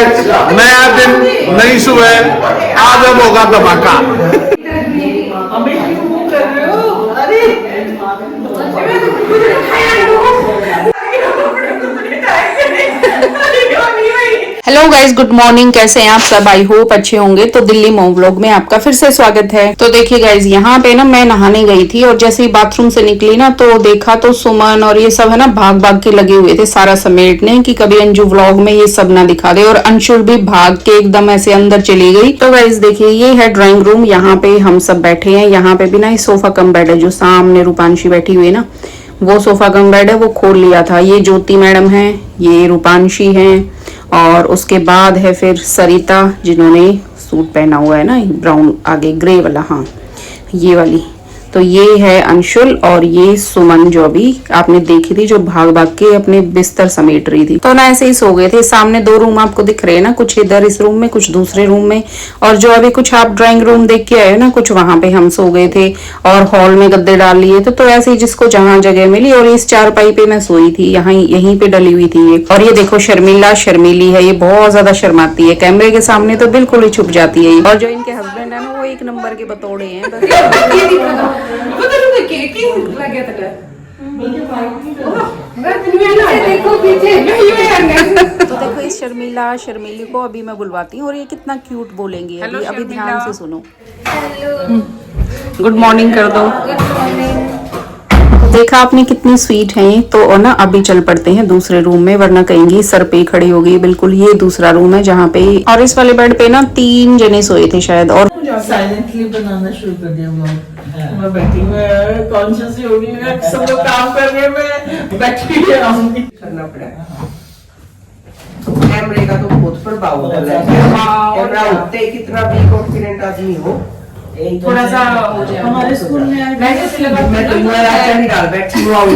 नया दिन, नई सुबह, आज अब होगा धमाका। Hello guys, good morning. कैसे हैं आप सब? आई होप अच्छे होंगे। तो दिल्ली मोम व्लॉग में आपका फिर से स्वागत है। तो देखिए गाइज, यहाँ पे ना मैं नहाने गई थी और जैसे ही बाथरूम से निकली ना तो देखा तो सुमन और ये सब है ना भाग भाग के लगे हुए थे सारा समेटने कि कभी अंजू व्लॉग में ये सब ना दिखा दे। और अंशुल भी भाग के एकदम ऐसे अंदर चली गई। तो गाइज देखिए, ये है ड्राइंग रूम। यहाँ पे हम सब बैठे हैं। यहाँ पे भी ना सोफा कम बेड है, जो सामने रूपांशी बैठी हुई है ना, वो सोफा कम बेड है, वो खोल लिया था। ये ज्योति मैडम है, ये रूपांशी है, और उसके बाद है फिर सरिता, जिन्होंने सूट पहना हुआ है ना ब्राउन आगे ग्रे वाला, हाँ ये वाली। तो ये है अंशुल और ये सुमन, जो अभी आपने देखी थी, जो भाग भाग के अपने बिस्तर समेट रही थी। तो ना ऐसे ही सो गए थे। सामने दो रूम आपको दिख रहे हैं ना, कुछ इधर इस रूम में, कुछ दूसरे रूम में, और जो अभी कुछ आप ड्राइंग रूम देख के आए ना, कुछ वहां पे हम सो गए थे। और हॉल में गद्दे डाल लिए थे। तो ऐसे ही जिसको जहां जगह मिली। और इस चारपाई पे मैं सोई थी, यहाँ यहीं पे डली हुई थी ये। और ये देखो शर्मिला, शर्मीली है, ये बहुत ज्यादा शर्माती है। कैमरे के सामने तो बिल्कुल ही छुप जाती है। और जो इनके हस्बैंड है ना, वो एक नंबर के बतौड़े हैं बस। तो देखो इस शर्मीली को अभी मैं बुलवाती हूँ और ये कितना क्यूट बोलेंगी। अभी ध्यान से सुनो। गुड मॉर्निंग कर दो। देखा आपने कितनी स्वीट है। तो ना अभी चल पड़ते हैं दूसरे रूम में, वरना कहेंगी सर पे खड़ी होगी। बिल्कुल ये दूसरा रूम है जहाँ पे, और इस वाले बेड पे ना 3 जने सोए थे शायद। और साइलेंटली बनाना शुरू कर दिया व्लॉग। मैं बैठी मैं कॉन्शियस हो गई, मैं सब लोग काम कर रहे हैं, मैं बैठी रहूंगी। करना पड़ा कैमरे का तो बहुत प्रभाव होता है। कैमरा उठते कितना भी कॉन्फिडेंट आदमी हो, थोड़ा सा हो जाए। हमारे स्कूल में मैं तो नहीं डाल बैठी हुआ हूँ।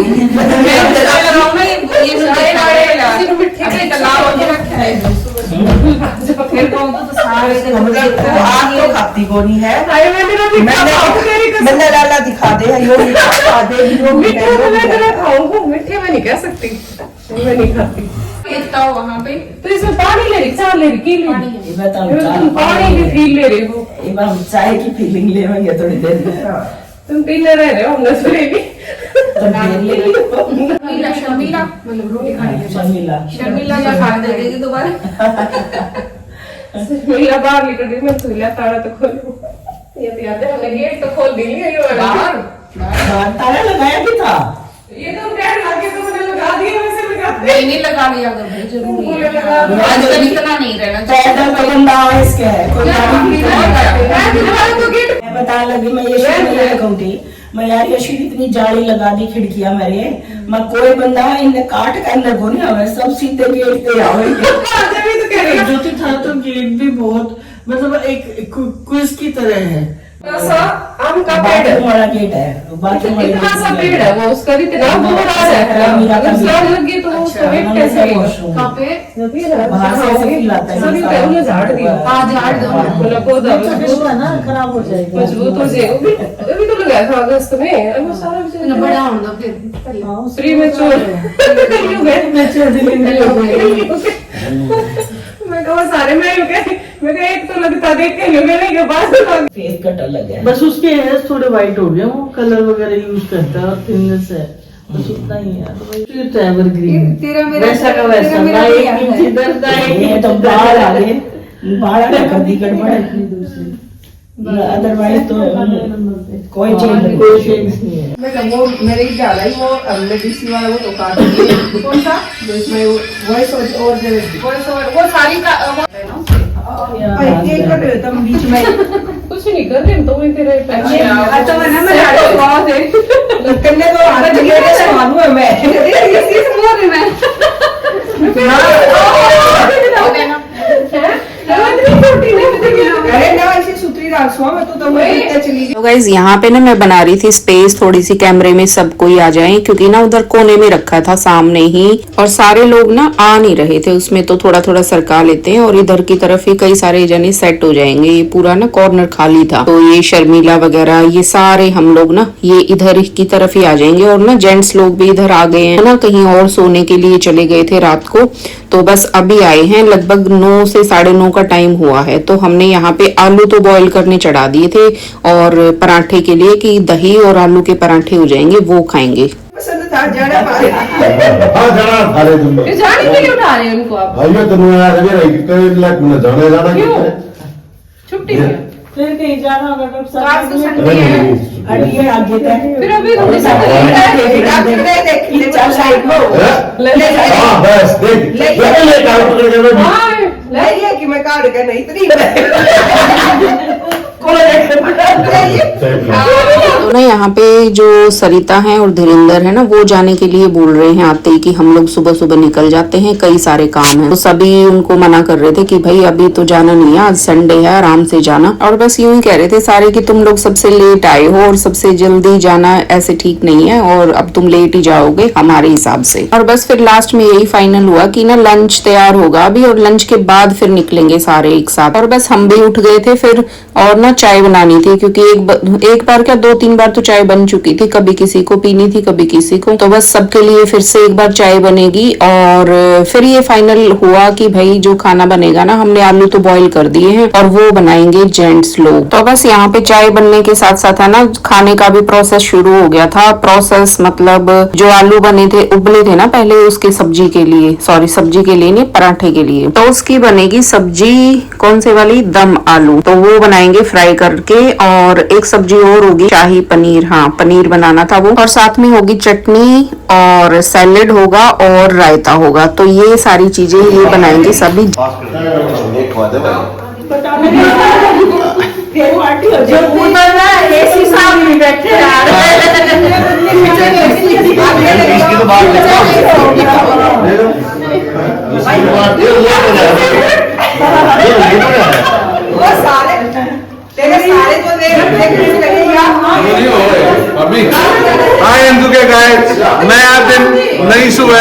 खाती को नहीं है, मैंने डाला दिखा दे। मीठे में नहीं कह सकती, मैं नहीं खाती। वहाँ पे तो इसमें पानी ले रही, चाय ले रही, पानी की फील ले रही हो। चाय की फीलिंग ले थोड़ी देर में। तुम पीने रह हो, हमने सुनेगी। शर्मिला मतलब रोटी खाने शर्मिला खा देगी दोबारा। शर्मिला बाहर निकल रही, मैं सुला ताला तो खोलूं। ये तो याद है, हमने गेट तो खोल दिया। बाहर ताला लगाया भी था। ये तो डैड लाके तो मैंने लगा दिया। वैसे नहीं लगा लिया कर भाई, जरूरी है। आजकल इतना नहीं रहना चाहिए। तो बंदा इसके है कोई मैं बता लगी, मैं ये कहूंगी मैं यार ये इतनी जाली लगा दी खिड़कियां मेरे, मैं कोई बंदा इन्हें काट के अंदर को नहीं आवे, सब सीधे गेट पे आवे। ज्योति था तो गेट भी बहुत मतलब एक क्विज की तरह है। आम का पेड़ वाला गेट है, इतना सा पेड़ है वो, उसका भी इतना बड़ा है। लगी तो उसका वेट कैसे कहाँ पे बाहर से खिलाता है, सभी उन्हें झाड़ दिया। हाँ झाड़ दो, पौधा ना खराब हो जाएगा, मजबूत हो जाएगा। अभी तो लगाया था अगस्त में, वो सारा बड़ा होगा फिर फ्री में मैं कहा सारे मैं एक तो लगता देख के नहीं के पास फेस कट अलग है। बस उसके हेयर्स थोड़े वाइट हो गए, वो कलर वगैरह यूज करता है और थिननेस है, बस उतना ही है। तो एवरग्रीन वैसा का वैसा ना, एक इंच इधर का एक तो बाल आगे कर दी गड़बड़ इतनी दूसरी, अदरवाइज तो कोई चेंज नहीं है। मैं वो मेरे ही डाला ही वो मेडिसिन वाला, वो तो काट दिए। कौन सा जो इसमें वॉइस और वो सारी का एक कट तुम बीच में कुछ नहीं कर रहे तो मैं तेरे अच्छा मैंने मैं बहुत है करने तो हाथ लगे रे मालूम है मैं इसकी समझ रही मैं हो गया ना। अरे ना ऐसी सूत्री तो गाइज यहाँ पे ना मैं बना रही थी स्पेस थोड़ी सी, कैमरे में सब कोई आ जाए, क्योंकि ना उधर कोने में रखा था सामने ही, और सारे लोग ना आ नहीं रहे थे उसमें, तो थोड़ा थोड़ा सरका लेते हैं और इधर की तरफ ही कई सारे जने सेट हो जाएंगे। ये पूरा ना कॉर्नर खाली था, तो ये शर्मिला वगैरह ये सारे हम लोग ना ये इधर की तरफ ही आ जाएंगे। और ना जेंट्स लोग भी इधर आ गए हैं ना, कहीं और सोने के लिए चले गए थे रात को, तो बस अभी आए हैं। लगभग 9 से 9:30 का टाइम हुआ है। तो हमने यहाँ पे आलू तो बॉईल करने चढ़ा दिए थे, और पराठे के लिए कि दही और आलू के पराठे हो जाएंगे, वो खाएंगे। हाँ जाना खा रहे तुम लोग। जाने के लिए उठा रहे हैं उनको आप? भाई मैं तुम्हें यार अभी रही कहीं लग न जाना क्यों? छुट्टी में फिर कहीं जाना होगा तो आज तो संडे है। अड़िए आ देता है। फिर अभी हाँ बस देख ले काम पकड़ के मैं कि मैं काट के नहीं इतनी तो ना यहाँ पे जो सरिता है और धीरेन्द्र है ना, वो जाने के लिए बोल रहे हैं आते ही कि हम लोग सुबह सुबह निकल जाते हैं, कई सारे काम है। तो सभी उनको मना कर रहे थे कि भाई अभी तो जाना नहीं है, आज संडे है, आराम से जाना। और बस यूं ही कह रहे थे सारे कि तुम लोग सबसे लेट आए हो और सबसे जल्दी जाना ऐसे ठीक नहीं है, और अब तुम लेट ही जाओगे हमारे हिसाब से। और बस फिर लास्ट में यही फाइनल हुआ कि ना लंच तैयार होगा अभी, और लंच के बाद फिर निकलेंगे सारे एक साथ। और बस हम भी उठ गए थे फिर, और ना चाय बनानी थी, क्योंकि एक बार क्या 2-3 बार तो चाय बन चुकी थी, कभी किसी को पीनी थी कभी किसी को, तो बस सबके लिए फिर से एक बार चाय बनेगी। और फिर ये फाइनल हुआ कि भाई जो खाना बनेगा ना, हमने आलू तो बॉईल कर दिए हैं और वो बनाएंगे जेंट्स लोग। तो बस यहाँ पे चाय बनने के साथ साथ है ना खाने का भी प्रोसेस शुरू हो गया था। प्रोसेस मतलब जो आलू बने थे, उबले थे ना पहले, उसके सब्जी के लिए, सॉरी सब्जी के लिए नहीं, पराठे के लिए, तो उसकी बनेगी सब्जी, कौन से वाली, दम आलू, तो वो बनाएंगे फ्राई करके। और एक सब्जी और होगी शाही पनीर, हाँ पनीर बनाना था वो, और साथ में होगी चटनी और सैलेड होगा और रायता होगा। तो ये सारी चीजें ये बनाएंगे सभी। वो सारे तेरे सारे तो अभी हिंदू के गाइस, नया दिन नई सुबह,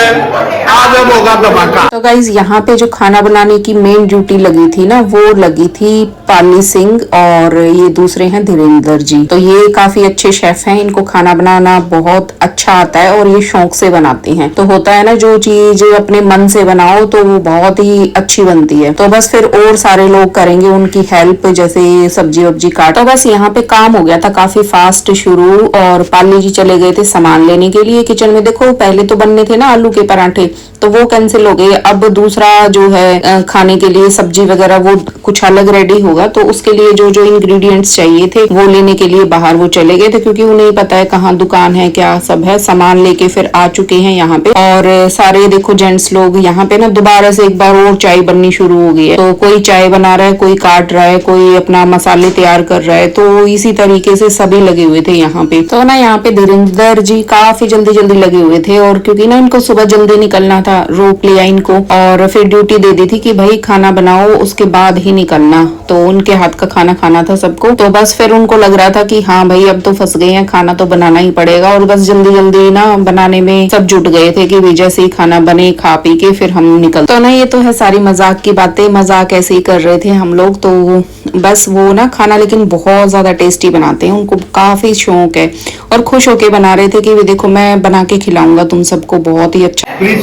आज अब होगा धमाका। तो गाइज यहाँ पे जो खाना बनाने की मेन ड्यूटी लगी थी ना, वो लगी थी पाली सिंह, और ये दूसरे हैं धीरेन्द्र जी। तो ये काफी अच्छे शेफ हैं, इनको खाना बनाना बहुत अच्छा आता है और ये शौक से बनाते हैं। तो होता है ना जो चीज अपने मन से बनाओ तो वो बहुत ही अच्छी बनती है। तो बस फिर और सारे लोग करेंगे उनकी हेल्प, जैसे सब्जी वब्जी काट। तो बस यहाँ पे काम हो गया था काफी फास्ट शुरू, और पाली जी चले गए थे सामान लेने के लिए किचन में। देखो पहले तो बनने थे ना आलू के पराठे, तो वो कैंसिल हो गए। अब दूसरा जो है खाने के लिए सब्जी वगैरह वो कुछ अलग रेडी होगा, तो उसके लिए जो जो इंग्रेडिएंट्स चाहिए थे वो लेने के लिए बाहर वो चले गए थे, क्योंकि उन्हें पता है कहाँ दुकान है क्या सब है। सामान लेके फिर आ चुके हैं यहाँ पे, और सारे देखो जेंट्स लोग यहाँ पे ना दोबारा से एक बार और चाय बननी शुरू हो गई है। तो कोई चाय बना रहा है, कोई काट रहा है, कोई अपना मसाले तैयार कर रहा है, तो इसी तरीके से सभी लगे हुए थे यहाँ पे। तो ना यहाँ पे धीरेन्द्र जी काफी जल्दी जल्दी लगे हुए थे, और क्योंकि ना इनको सुबह जल्दी निकलना था, रोक लिया इनको, और फिर ड्यूटी दे दी थी कि भाई खाना बनाओ उसके बाद ही निकलना। तो उनके हाथ का खाना खाना था सबको, तो बस फिर उनको लग रहा था कि हाँ भाई अब तो फंस गए हैं, खाना तो बनाना ही पड़ेगा। और बस जल्दी जल्दी ना बनाने में सब जुट गए थे कि जैसे ही खाना बने खा पी के फिर हम निकल। तो ना ये तो है सारी मजाक की बातें, मजाक ऐसे ही कर रहे थे हम लोग। तो बस वो ना खाना लेकिन बहुत ज्यादा टेस्टी बनाते हैं, उनको काफी शौक है, और खुश होके बना रहे थे कि देखो मैं बना के खिलाऊंगा तुम सबको बहुत ही अच्छा। देखो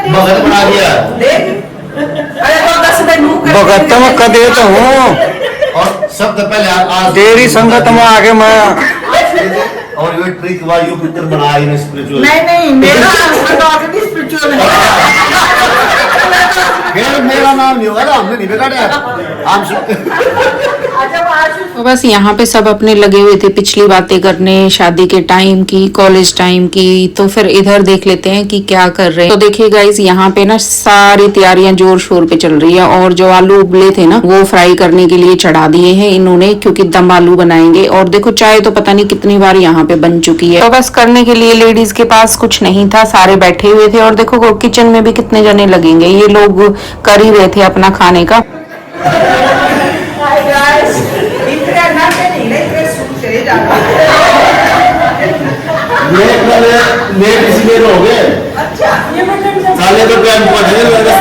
भगत बना दिया, भगत में कदे तो हूँ, और सबसे पहले आज तेरी संगत में आगे मैं, और ये ट्रिक वायु पुत्र बनाया इन स्पिरिचुअल। नहीं मेरा स्पिरिचुअल है। फिर मेरा नाम नहीं होगा ना, हमने नहीं बिगाड़ा, हम तो बस यहाँ पे सब अपने लगे हुए थे पिछली बातें करने, शादी के टाइम की, कॉलेज टाइम की। तो फिर इधर देख लेते हैं कि क्या कर रहे हैं। तो देखिए गाइस यहाँ पे ना सारी तैयारियां जोर शोर पे चल रही है, और जो आलू उबले थे ना वो फ्राई करने के लिए चढ़ा दिए हैं इन्होंने, क्योंकि दम आलू बनाएंगे। और देखो चाय तो पता नहीं कितनी बार यहाँ पे बन चुकी है। तो बस करने के लिए लेडीज के पास कुछ नहीं था, सारे बैठे हुए थे। और देखो किचन में भी कितने जने लगेंगे, ये लोग कर ही रहे थे अपना खाने का। इतने नाचे नहीं ना, इतने सूट चले जाना। नेट इसलिए हो गए अच्छा, साले तो प्लान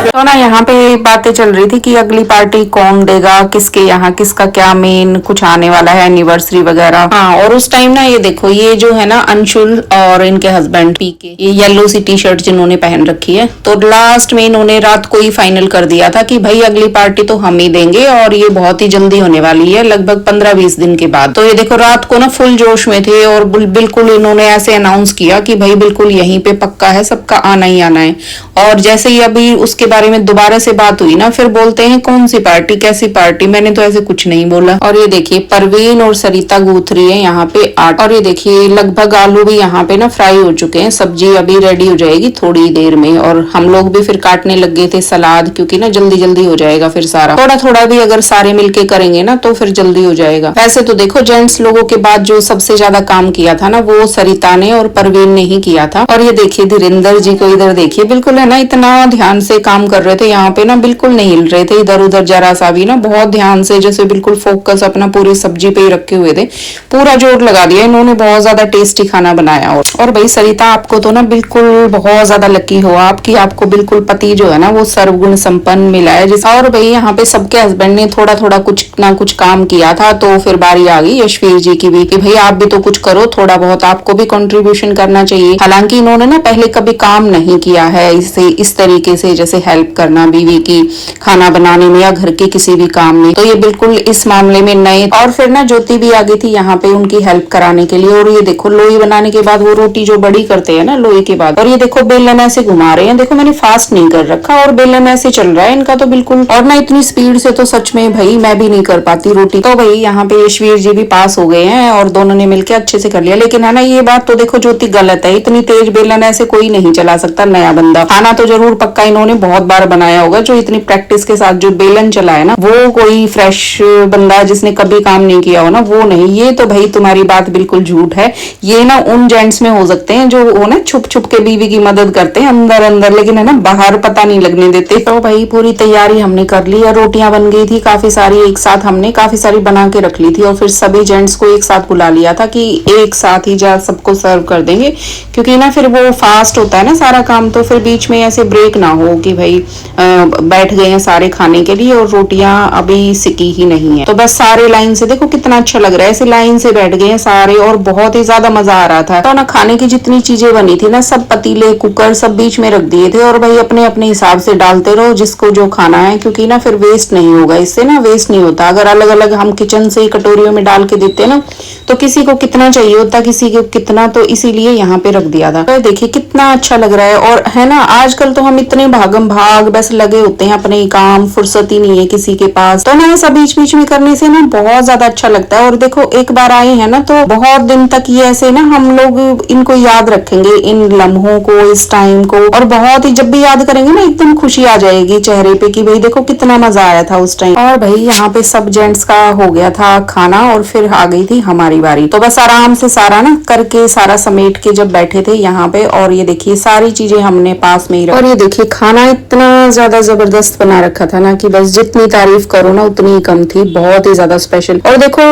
तो ना यहाँ पे बातें चल रही थी कि अगली पार्टी कौन देगा, किसके यहाँ किसका क्या मेन कुछ आने वाला है, एनिवर्सरी वगैरह। हाँ, और उस टाइम ना ये देखो, ये जो है ना अंशुल और इनके हस्बैंड पीके, ये येलो सी टी शर्ट जिन्होंने पहन रखी है, तो लास्ट में इन्होंने रात को ही फाइनल कर दिया था कि भाई अगली पार्टी तो हम ही देंगे और ये बहुत ही जल्दी होने वाली है, लगभग 15-20 दिन के बाद। तो ये देखो रात को ना फुल जोश में थे और बिल्कुल इन्होंने ऐसे अनाउंस किया कि भाई बिल्कुल यहीं पे पक्का है, सबका आना ही आना है। और जैसे ही अभी उसके बारे में दोबारा से बात हुई ना, फिर बोलते हैं कौन सी पार्टी, कैसी पार्टी, मैंने तो ऐसे कुछ नहीं बोला। और ये देखिए परवीन और सरिता गूथ रही है यहाँ पे आटा। और ये देखिए लगभग आलू भी यहाँ पे ना फ्राई हो चुके हैं, सब्जी अभी रेडी हो जाएगी थोड़ी देर में। और हम लोग भी फिर काटने लग गए थे सलाद, क्योंकि ना जल्दी जल्दी हो जाएगा फिर सारा। थोड़ा थोड़ा भी अगर सारे मिलके करेंगे ना तो फिर जल्दी हो जाएगा। वैसे तो देखो जेंट्स लोगों के बाद जो सबसे ज्यादा काम किया था ना, वो सरिता ने और परवीन ने ही किया था। और ये देखिए धीरेन्द्र जी को इधर देखिए, बिल्कुल है ना इतना ध्यान से काम कर रहे थे यहाँ पे ना, बिल्कुल नहीं हिल रहे थे इधर उधर जरा सा भी ना, बहुत ध्यान से जैसे बिल्कुल फोकस अपना पूरी सब्जी पे ही रखे हुए थे, पूरा जोर लगा दिया इन्होंने, बहुत ज्यादा टेस्टी खाना बनाया। और भाई सरिता आपको तो ना बिल्कुल बहुत ज्यादा लकी हो आपकी, आपको बिल्कुल पति जो है ना वो सर्वगुण संपन्न मिला है। और भाई यहाँ पे सबके हस्बैंड ने थोड़ा थोड़ा कुछ ना कुछ काम किया था, तो फिर बारी आ गई यशवीर जी की भी कि भाई आप भी तो कुछ करो, थोड़ा बहुत आपको भी कंट्रीब्यूशन करना चाहिए। हालांकि इन्होंने ना पहले कभी काम नहीं किया है इस तरीके से, जैसे हेल्प करना बीवी की खाना बनाने में या घर के किसी भी काम में, तो ये बिल्कुल इस मामले में नए। और फिर ना ज्योति भी आ गई थी यहाँ पे उनकी हेल्प कराने के लिए। और ये देखो लोई बनाने के बाद वो रोटी जो बड़ी करते हैं ना लोई के बाद, और ये देखो बेलन ऐसे घुमा रहे हैं, देखो मैंने फास्ट नहीं कर रखा और बेलन ऐसे चल रहा है इनका तो बिल्कुल। और ना इतनी स्पीड से तो सच में भाई मैं भी नहीं कर पाती रोटी। तो भाई यहाँ पे यशवीर जी भी पास हो गए हैं और दोनों ने मिलकर अच्छे से कर लिया। लेकिन है ना ये बात तो देखो ज्योति गलत है, इतनी तेज बेलन ऐसे कोई नहीं चला सकता नया बंदा। खाना तो जरूर पक्का इन्होंने बहुत बार बनाया होगा, जो इतनी प्रैक्टिस के साथ जो बेलन चला है ना, वो कोई फ्रेश बंदा जिसने कभी काम नहीं किया हो ना वो नहीं। ये तो भाई तुम्हारी बात बिल्कुल झूठ है। ये ना उन जेंट्स में हो सकते हैं जो वो ना छुप छुप के बीवी की मदद करते हैं अंदर अंदर, लेकिन है ना बाहर पता नहीं लगने देते। तो भाई पूरी तैयारी हमने कर ली और रोटियां बन गई थी काफी सारी, एक साथ हमने काफी सारी बना के रख ली थी। और फिर सभी जेंट्स को एक साथ बुला लिया था कि एक साथ ही जा सबको सर्व कर देंगे, क्योंकि ना फिर वो फास्ट होता है ना सारा काम, तो फिर बीच में ऐसे ब्रेक ना हो कि भाई बैठ गए हैं सारे खाने के लिए और रोटियां अभी सिकी ही नहीं है। तो बस सारे लाइन से देखो कितना अच्छा लग रहा है, ऐसे लाइन से बैठ गए हैं सारे और बहुत ही ज्यादा मजा आ रहा था। तो ना खाने की जितनी चीजें बनी थी ना, सब पतीले कुकर सब बीच में रख दिए थे और भाई अपने अपने हिसाब से डालते रहो जिसको जो खाना है, क्योंकि ना फिर वेस्ट नहीं होगा, इससे ना वेस्ट नहीं होता। अगर अलग अलग हम किचन से कटोरियों में डाल के देते ना तो किसी को कितना चाहिए होता, किसी को कितना, तो इसीलिए यहाँ पे रख दिया था। तो देखिए कितना अच्छा लग रहा है। और है ना आजकल तो हम इतने भागम भाग बस लगे होते हैं अपने काम, फुर्सत ही नहीं है किसी के पास, तो ना ऐसा बीच बीच में करने से ना बहुत ज्यादा अच्छा लगता है। और देखो एक बार आए हैं ना तो बहुत दिन तक ये ऐसे ना हम लोग इनको याद रखेंगे, इन लम्हों को, इस टाइम को, और बहुत ही जब भी याद करेंगे ना एकदम खुशी आ जाएगी चेहरे पे कि भाई देखो कितना मजा आया था उस टाइम। और भाई यहाँ पे सब जेंट्स का हो गया था खाना और फिर आ गई थी हमारी बारी। तो बस आराम से सारा ना करके सारा समेट के जब बैठे थे यहाँ पे, और ये देखिए सारी चीजें हमने पास में ही रखी। और ये देखिए खाना इतना ज्यादा जबरदस्त बना रखा था ना कि बस जितनी तारीफ करो ना उतनी ही कम थी, बहुत ही ज्यादा स्पेशल। और देखो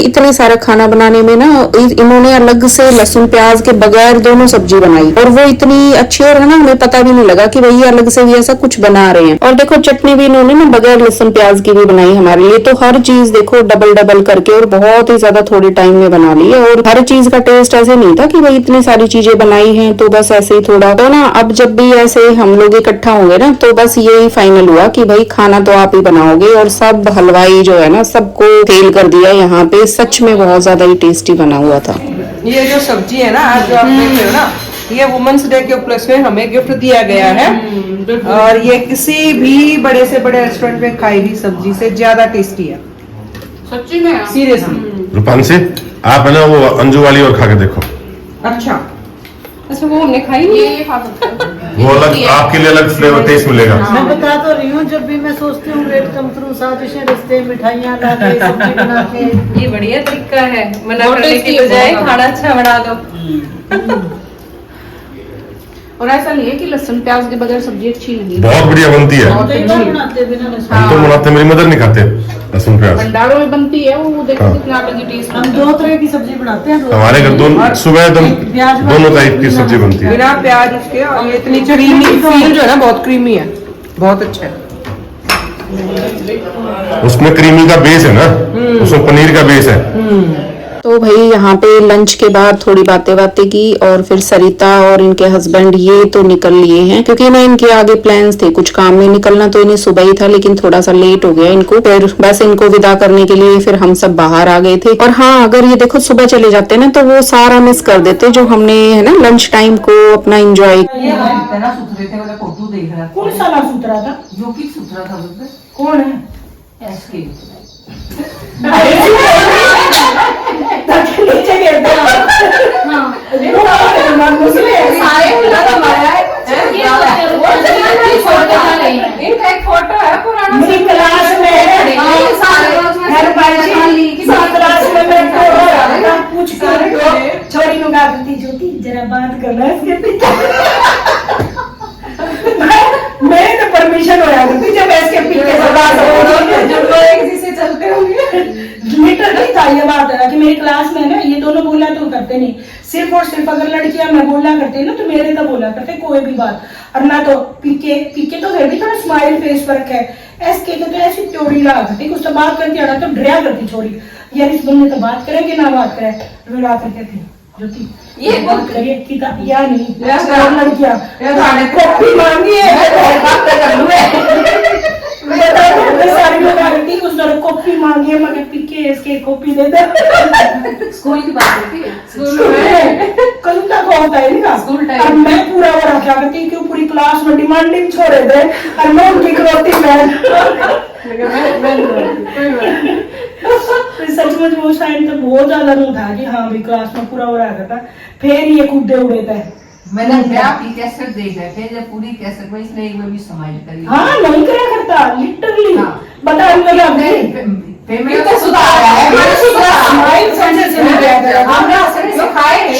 इतने सारा खाना बनाने में ना इन्होंने अलग से लहसुन प्याज के बगैर दोनों सब्जी बनाई और वो इतनी अच्छी, और है ना हमें पता भी नहीं लगा कि भाई अलग से भी ऐसा कुछ बना रहे हैं। और देखो चटनी भी इन्होंने ना बगैर लहसुन प्याज की भी बनाई हमारे लिए। तो हर चीज देखो डबल डबल करके और बहुत ही ज्यादा थोड़े टाइम में बना ली है। और हर चीज का टेस्ट ऐसे नहीं था कि भाई इतनी सारी चीजें बनाई हैं तो बस ऐसे ही थोड़ा। तो ना अब जब भी ऐसे हम लोग इकट्ठा होंगे ना तो बस यही फाइनल हुआ कि भाई खाना तो आप ही बनाओगे। और सब हलवाई जो है ना सबको फेल कर दिया यहाँ पे, सच में बहुत ज्यादा ही टेस्टी बना हुआ था। ये जो सब्जी है ना आज जो आप देख रहे हो ना, ये वुमेन्स डे के उपलक्ष्य में हमें गिफ्ट दिया गया है। और ये किसी भी बड़े से बड़े रेस्टोरेंट में खाई हुई सब्जी से ज्यादा टेस्टी है, सच्ची में सीरियसली। रूपांशी आप है ना वो अंजू वाली और खा के देखो, अच्छा अच्छा वो हमने खाई नहीं, ये खा सकते हैं। वो अलग आपके लिए अलग फ्लेवर टेस्ट मिलेगा। मैं बता तो रही हूँ, जब भी मैं सोचती हूँ वेट कम करूँ, साजिशें रस्ते मिठाइयाँ ला के सब्जी बना के, ये बढ़िया तरीका है, मना करने की बजाय खाना अच्छा बना दो। और ऐसा नहीं है कि लहसुन प्याज के बगैर सब्जी अच्छी नहीं। बहुत बढ़िया बनती है। कई बार बनाते बिना लहसुन। हम तो बनाते, मेरी मदर नहीं खाते लहसुन प्याज। भंडारों में बनती है वो, देखो हाँ। कितना अलग ही टेस्ट। हम 2 तरह की सब्जी बनाते हैं। हमारे घर सुबह दोनों टाइप की सब्जी बनती है। बिना प्याज उसके, और ये इतनी क्रीमी फील जो है ना, बहुत क्रीमी है, बहुत अच्छा है। उसमें क्रीमी का बेस है ना, उसमें पनीर का बेस है। तो भाई यहाँ पे लंच के बाद थोड़ी बातें की और फिर सरिता और इनके हस्बैंड ये तो निकल लिए हैं, क्योंकि ना इनके आगे प्लान्स थे कुछ काम में निकलना, तो इन्हें सुबह ही था, लेकिन थोड़ा सा लेट हो गया इनको। फिर बस इनको विदा करने के लिए फिर हम सब बाहर आ गए थे। और हाँ, अगर ये देखो सुबह चले जाते ना तो वो सारा मिस कर देते जो हमने है ना लंच टाइम को अपना इंजॉय। कौन सा ना सुथरा था? जो कि सुथरा था कौन है? नीचे गिरता इनका एक फोटो है पुराना। मेरी क्लास में पूछ कर छोरी को गा देती, ज्योति जरा बात करना है इसके पीछे। मैं तो परमिशन होया करती जब इसके पीछे से बात हो से चलते होंगे। लिटरली था ये बात है कि मेरी क्लास में ना ये दोनों बोला तो करते नहीं, सिर्फ और सिर्फ अगर लड़कियां मैं बोला करते ना तो मेरे तो बोला करते कोई भी बात। और ना तो पीके तो फिर भी थोड़ा स्माइल फेस पर रखे, एसके तो ऐसी चोरी लगा करती, कुछ तो बात करती है तो डरा करती छोरी, यार इस बंदे तो बात करें कि ना बात करें, लड़ा करके थी ज्योति ये बात करिए कि या नहीं लड़कियां कॉपी मांगी सारी लोग आती उस दौरान कॉपी मांगी है, मगर पीके इसके कॉपी दे दे। स्कूल की बात होती है, स्कूल में कल तक होता है ना स्कूल टाइम। और मैं पूरा वो रखा करती क्यों पूरी क्लास में डिमांडिंग छोड़े थे और मैं उनकी इकलौती सचमुच वो टाइम तो बहुत ज्यादा नहीं था कि हाँ भाई क्लास में पूरा हो रहा था। फिर ये कूदे उड़े थे। मैंने आपकी कैसेट देख रहे थे, जब पूरी कैसेट में इसने एक बार भी समाइल करी। हाँ नहीं करा करता लिटरली। हाँ। बता हमको क्या पेमेंट तो सुधार है, हमारा सुधार स्माइल सबसे से नहीं गया था हमने असली सिखाए हैं।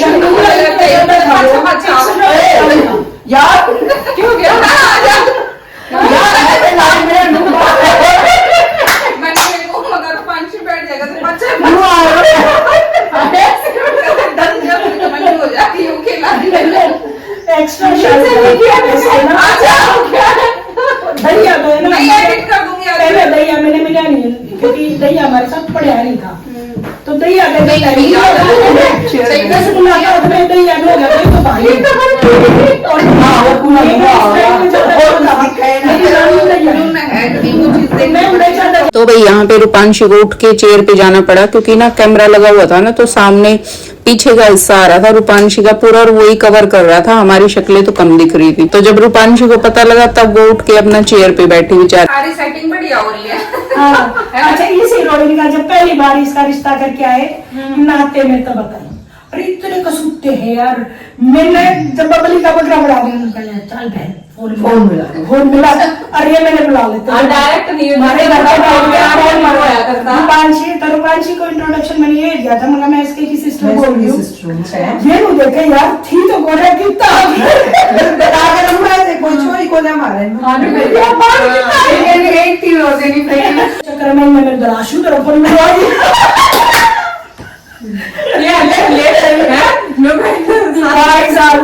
यार क्यों गया मैंने को मगर पंच बैठ जाएगा तो बच्चे हो जाती है खेला एक्स्ट्रा दहिया तो है ना, मैं एडिट कर दूंगी। पहले दहिया मैंने मिला नहीं क्योंकि दहिया हमारे साथ पढ़ा नहीं था, तो दहिया दहिया हो गया तो भाई तो भाई यहाँ पे रूपांशी को उठ के चेयर पे जाना पड़ा, क्योंकि ना कैमरा लगा हुआ था ना तो सामने पीछे का हिस्सा आ रहा था रूपांशी का पूरा, और वही कवर कर रहा था, हमारी शक्लें तो कम दिख रही थी। तो जब रूपांशी को पता लगा तब वो उठ के अपना चेयर पे बैठी बेचारी। सारी सेटिंग बढ़िया हो रही है। अच्छा इसी रोहिणी का जब पहली बार इसका रिश्ता करके आए नाते में तब बताई, अरे इतने कसूते हैं यार। मैंने जब बबली का बकरा बढ़ा दिया, चल बहन फोन मिला अरे मैंने बुला लेते डायरेक्ट नहीं हमारे घर का रूपांशी को इंट्रोडक्शन मैंने ये दिया था, मगर मैं इसके की सिस्टर बोल रही हूँ। ये नहीं देखे यार थी तो गोरा कितना कोई छोरी को ना मारे चक्कर में मैंने दराशू तरफ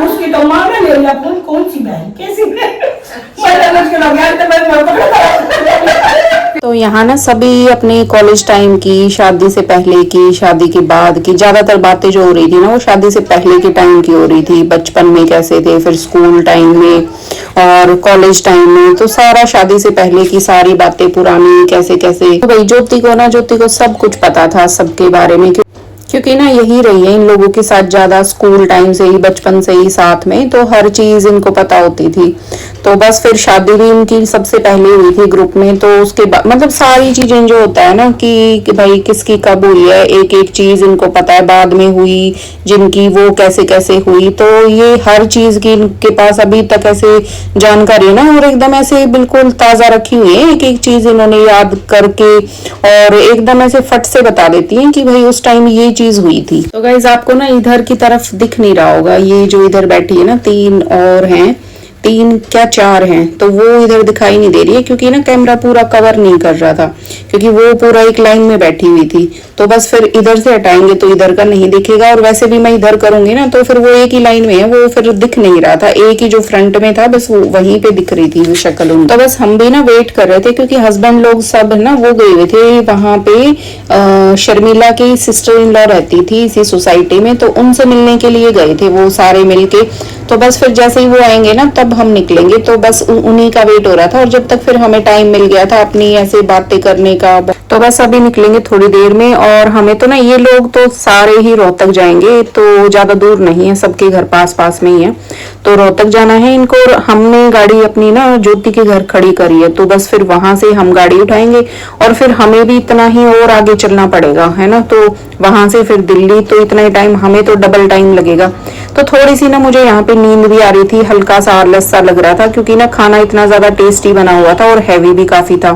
उसकी तो माँ ने ले लिया फोन, कौन सी बहन कैसी तो यहाँ ना सभी अपने कॉलेज टाइम की, शादी से पहले की, शादी के बाद की, ज्यादातर बातें जो हो रही थी ना वो शादी से पहले के टाइम की हो रही थी। बचपन में कैसे थे, फिर स्कूल टाइम में और कॉलेज टाइम में, तो सारा शादी से पहले की सारी बातें पुरानी कैसे कैसे। तो भाई ज्योति को सब कुछ पता था सबके बारे में, क्योंकि ना यही रही है इन लोगों के साथ ज्यादा, स्कूल टाइम से ही, बचपन से ही साथ में, तो हर चीज इनको पता होती थी। तो बस फिर शादी भी इनकी सबसे पहले हुई थी ग्रुप में, तो उसके बाद मतलब सारी चीजें जो होता है ना कि भाई किसकी कब हुई है, एक एक चीज इनको पता है, बाद में हुई जिनकी वो कैसे कैसे हुई, तो ये हर चीज की इनके पास अभी तक ऐसे जानकारी है ना, और एकदम ऐसे बिल्कुल ताजा रखी हुई है, एक एक चीज इन्होंने याद करके और एकदम ऐसे फट से बता देती है कि भाई उस टाइम ये चीज हुई थी। तो गाइज आपको ना इधर की तरफ दिख नहीं रहा होगा, ये जो इधर बैठी है ना 3 और हैं, 3 क्या 4 हैं, तो वो इधर दिखाई नहीं दे रही है क्योंकि ना कैमरा पूरा कवर नहीं कर रहा था, क्योंकि वो पूरा एक लाइन में बैठी हुई थी। तो बस फिर इधर से हटाएंगे तो इधर का नहीं दिखेगा, और वैसे भी मैं इधर करूंगी ना तो फिर वो एक ही लाइन में है, वो फिर दिख नहीं रहा था, एक ही जो फ्रंट में था बस वो वहीं पे दिख रही थी वो शक्ल उनकी। तो बस हम भी ना वेट कर रहे थे क्योंकि हस्बैंड लोग सब ना वो गए हुए थे वहां पे, शर्मिला की सिस्टर इन लॉ रहती थी इसी सोसाइटी में, तो उनसे मिलने के लिए गए थे वो सारे मिलके। तो बस फिर जैसे ही वो आएंगे ना तब हम निकलेंगे, तो बस उन्हीं का वेट हो रहा था, और जब तक फिर हमें टाइम मिल गया था अपनी ऐसे बातें करने का, तो बस अभी निकलेंगे थोड़ी देर में। और हमें तो ना ये लोग तो सारे ही रोहतक जाएंगे, तो ज्यादा दूर नहीं है, सबके घर पास पास में ही है, तो रोहतक जाना है इनको। और हमने गाड़ी अपनी ना ज्योति के घर खड़ी करी है, तो बस फिर वहां से हम गाड़ी उठाएंगे, और फिर हमें भी इतना ही और आगे चलना पड़ेगा है ना, तो वहां से फिर दिल्ली, तो इतना ही टाइम, हमें तो डबल टाइम लगेगा। तो थोड़ी सी ना मुझे यहाँ पे नींद भी आ रही थी, हल्का सा आलस सा लग रहा था, क्योंकि ना खाना इतना ज्यादा टेस्टी बना हुआ था और हैवी भी काफी था,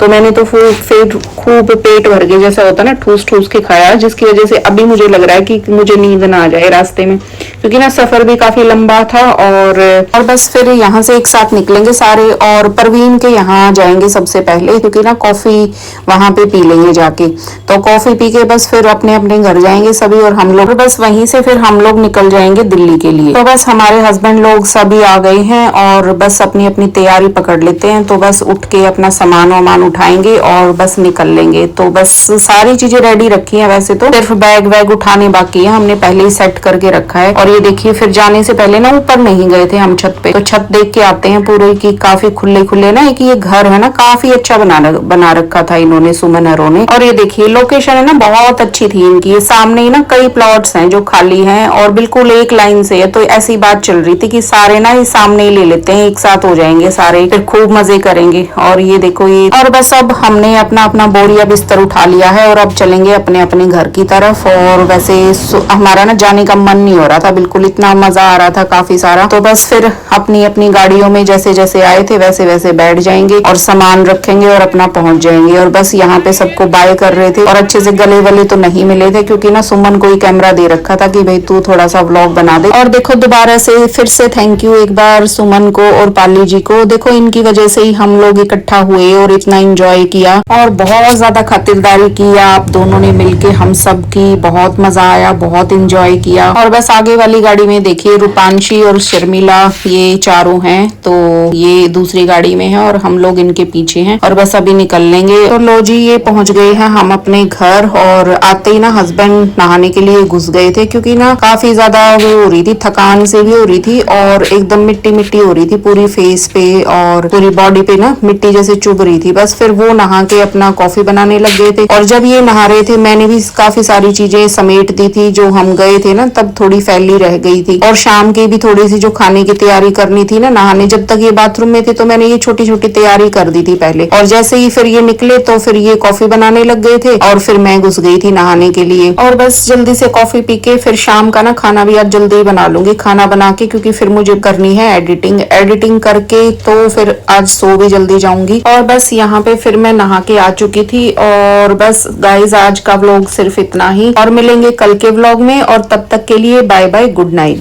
तो मैंने तो फिर खूब पेट भर के जैसा होता ना ठूस ठूस के खाया, जिसकी वजह से अभी मुझे लग रहा है कि मुझे नींद ना आ जाए रास्ते में, क्योंकि ना सफर भी काफी लंबा था। और बस फिर यहाँ से एक साथ निकलेंगे सारे, और परवीन के यहाँ जाएंगे सबसे पहले, क्योंकि ना कॉफी वहां पे पी लेंगे जाके, तो कॉफी पी के बस फिर अपने अपने घर जाएंगे सभी, और हम लोग बस वहीं से फिर हम लोग निकल जाएंगे दिल्ली के लिए। तो बस हमारे हस्बैंड लोग सभी आ गए हैं, और बस अपनी अपनी तैयारी पकड़ लेते हैं, तो बस उठ के अपना सामान वामान उठाएंगे और बस निकल लेंगे। तो बस सारी चीजें रेडी रखी है, वैसे तो सिर्फ बैग वैग उठाने बाकी है, हमने पहले ही सेट करके रखा है। और ये देखिए फिर जाने से पहले ना ऊपर नहीं गए थे हम छत पे, तो छत देख के आते हैं पूरे की, काफी खुले खुले ना, एक ये घर है ना काफी अच्छा बना रखा था इन्होंने, सुमनरों ने। और ये देखिए लोकेशन है ना बहुत अच्छी थी इनकी, ये सामने ही ना कई प्लॉट्स हैं जो खाली हैं और बिल्कुल एक लाइन से है, तो ऐसी बात चल रही थी कि सारे ना ये सामने ही ले लेते हैं, एक साथ हो जाएंगे सारे, फिर खूब मजे करेंगे। और ये देखो ये, और बस अब हमने अपना अपना बोरिया बिस्तर उठा लिया है और अब चलेंगे अपने अपने घर की तरफ। और वैसे हमारा ना जाने का मन नहीं हो रहा था बिल्कुल, इतना मजा आ रहा था काफी सारा, तो बस फिर अपनी अपनी गाड़ियों में जैसे जैसे आए थे वैसे वैसे बैठ जाएंगे और सामान रखेंगे और अपना पहुंच जाएंगे। और बस यहाँ पे सबको बाय कर रहे थे, और अच्छे से गले वले तो नहीं मिले थे, क्योंकि ना सुमन को ही कैमरा दे रखा था कि भाई तू थोड़ा सा व्लॉग बना दे। और देखो दोबारा से फिर से थैंक यू एक बार सुमन को और पाली जी को, देखो इनकी वजह से ही हम लोग इकट्ठा हुए और इतना एंजॉय किया, और बहुत ज्यादा खातिरदारी की आप दोनों ने मिलके, हम सब की बहुत मजा आया, बहुत एंजॉय किया। और बस आगे वाली गाड़ी में देखिए रूपांशी और शर्मिला ये चारों हैं, तो ये दूसरी गाड़ी में है और हम लोग इनके पीछे हैं, और बस अभी निकल लेंगे। तो लो जी ये पहुंच गए हैं हम अपने घर, और आते ही ना हस्बैंड नहाने के लिए घुस गए थे, क्योंकि ना काफी ज्यादा वो हो रही थी, थकान से भी हो रही थी, और एकदम मिट्टी मिट्टी हो रही थी पूरी फेस पे और पूरी बॉडी पे ना मिट्टी जैसे चुभ रही थी। बस फिर वो नहा के अपना कॉफी बनाने लग गए थे, और जब ये नहा रहे थे मैंने भी काफी सारी चीजें समेट दी थी, जो हम गए थे ना तब थोड़ी फैली रह गई थी, और शाम की भी थोड़ी सी जो खाने की तैयारी करनी थी ना नहाने, जब तक ये बाथरूम में थे तो मैंने ये छोटी छोटी तैयारी कर दी थी पहले, और जैसे ही फिर ये निकले तो फिर ये कॉफी बनाने लग गए थे, और फिर मैं घुस गई थी नहाने के लिए। और बस जल्दी से कॉफी पी के फिर शाम का ना खाना भी आज जल्दी ही बना लूंगी, खाना बना के, क्योंकि फिर मुझे करनी है एडिटिंग करके, तो फिर आज सो भी जल्दी जाऊंगी। और बस यहाँ पे फिर मैं नहा के आ चुकी थी, और बस गाइज आज का व्लॉग सिर्फ इतना ही, और मिलेंगे कल के व्लॉग में, और तब तक के लिए बाय बाय, गुड नाइट।